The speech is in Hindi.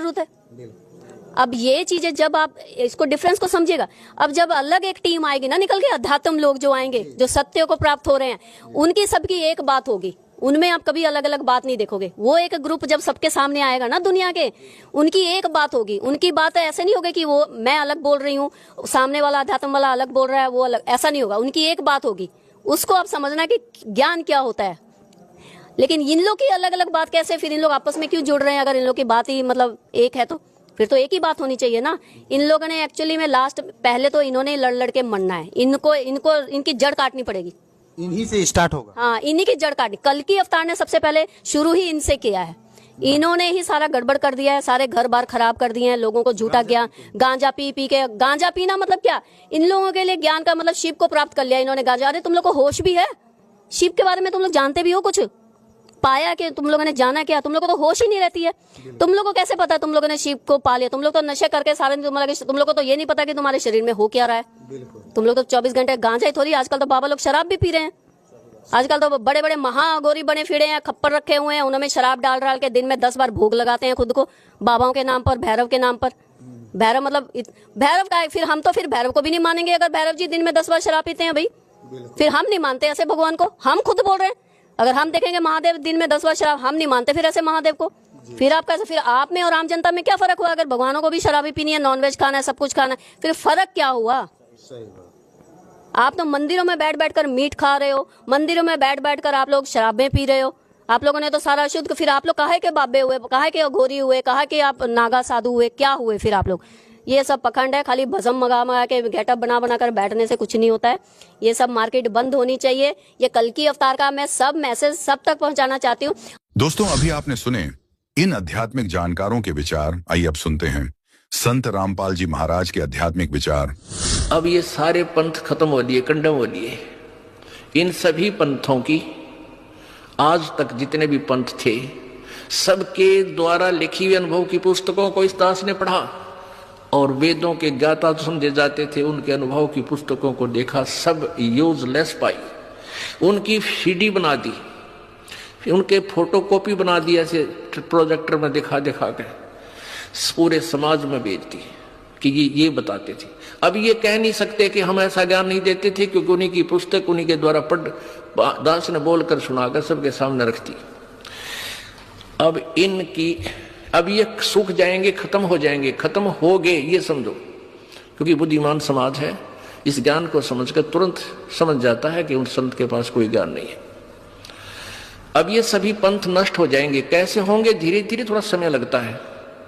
जरूरत है? अब ये चीजें जब आप इसको डिफरेंस को समझिएगा, अब जब अलग एक टीम आएगी ना निकल के, अध्यात्म लोग जो आएंगे, जो सत्य को प्राप्त हो रहे हैं, उनकी सबकी एक बात होगी, उनमें आप कभी अलग अलग बात नहीं देखोगे। वो एक ग्रुप जब सबके सामने आएगा ना दुनिया के, उनकी एक बात होगी। उनकी बात ऐसे नहीं होगी कि वो मैं अलग बोल रही हूँ, सामने वाला अध्यात्म वाला अलग बोल रहा है, वो अलग, ऐसा नहीं होगा। उनकी एक बात होगी, उसको आप समझना कि ज्ञान क्या होता है। लेकिन इन लोग की अलग अलग बात कैसे, फिर इन लोग आपस में क्यों जुड़ रहे हैं? अगर इन लोग की बात ही मतलब एक है तो फिर तो एक ही बात होनी चाहिए ना। इन लोगों ने एक्चुअली में लास्ट पहले तो इन्होंने लड़ लड़ के मरना है, इनको इनकी जड़ काटनी पड़ेगी, इन्हीं से स्टार्ट होगा। हाँ, इन्हीं की जड़ काटनी। कल की अवतार ने सबसे पहले शुरू ही इनसे किया है। इन्होंने ही सारा गड़बड़ कर दिया है, सारे घर बार खराब कर दिए हैं, लोगों को झूठा ज्ञान, गांजा पी पी के। गांजा पीना मतलब क्या? इन लोगों के लिए ज्ञान का मतलब शिव को प्राप्त कर लिया इन्होंने। गांजा, अरे तुम लोग को होश भी है? शिव के बारे में तुम लोग जानते भी हो कुछ? पाया कि तुम लोगों ने जाना क्या? तुम लोगों को तो होश ही नहीं रहती है। तुम लोगों को कैसे पता तुम लोगों ने शिव को पा लिया? तुम लोग तो नशे करके सारे, तुम लोगों को तो ये नहीं पता कि तुम्हारे शरीर में हो क्या रहा है। तुम लोग तो 24 घंटे गांजा ही थोड़ी, आजकल तो बाबा लोग शराब भी पी रहे हैं। आजकल तो बड़े बड़े महागौरी बने फिरे हैं, खप्पर रखे हुए हैं, उनमें शराब डाल डाल के दिन में 10 बार भोग लगाते हैं खुद को, बाबाओं के नाम पर, भैरव के नाम पर। भैरव मतलब भैरव का है? फिर हम तो फिर भैरव को भी नहीं मानेंगे अगर भैरव जी दिन में 10 बार शराब पीते हैं भाई। फिर हम नहीं मानते ऐसे भगवान को, हम खुद बोल रहे हैं। अगर हम देखेंगे महादेव दिन में 10 बार शराब, हम नहीं मानते फिर ऐसे महादेव को। फिर आप कैसे, फिर आप में और आम जनता में क्या फर्क हुआ? अगर भगवानों को भी शराबी पीनी है, नॉनवेज खाना है, सब कुछ खाना है, फिर फर्क क्या हुआ? आप तो मंदिरों में बैठ बैठ कर मीट खा रहे हो, मंदिरों में बैठ बैठ कर आप लोग शराबें पी रहे हो। आप लोगों ने तो सारा शुद्ध, फिर आप लोग काहे के बाबे हुए, काहे के घोरी हुए, कहा कि आप नागा साधु हुए, क्या हुए फिर आप लोग? ये सब पखंड है, खाली भस्म मंगा के गेटअप बना बना कर बैठने से कुछ नहीं होता है। ये सब मार्केट बंद होनी चाहिए। ये कल की अवतार का मैं सब मैसेज सब तक पहुंचाना चाहती हूँ। दोस्तों, अभी आपने सुने इन आध्यात्मिक जानकारों के विचार। आइए अब सुनते हैं संत रामपाल जी महाराज के आध्यात्मिक विचार। अब ये सारे पंथ खत्म हो लिए, कंडम हो लिए। इन सभी पंथों की आज तक जितने भी पंथ थे, सबके द्वारा लिखी हुई अनुभव की पुस्तकों को इस दास ने पढ़ा और वेदों के ज्ञाता समझे जाते थे, उनके अनुभव की पुस्तकों को देखा, सब यूजलेस पाई। उनकी सीडी बना दी, उनके फोटोकॉपी बना दी, ऐसे प्रोजेक्टर में दिखा दिखा के पूरे समाज में बेच दी कि ये बताते थे। अब ये कह नहीं सकते कि हम ऐसा ज्ञान नहीं देते थे, क्योंकि उन्हीं की पुस्तक उन्हीं के द्वारा पढ़ दास ने बोलकर सुनाकर सबके सामने रख दी। अब ये सूख जाएंगे, खत्म हो जाएंगे, खत्म हो गए ये समझो, क्योंकि बुद्धिमान समाज है, इस ज्ञान को समझकर तुरंत समझ जाता है कि उन संत के पास कोई ज्ञान नहीं है। अब ये सभी पंथ नष्ट हो जाएंगे। कैसे होंगे? धीरे धीरे, थोड़ा समय लगता है।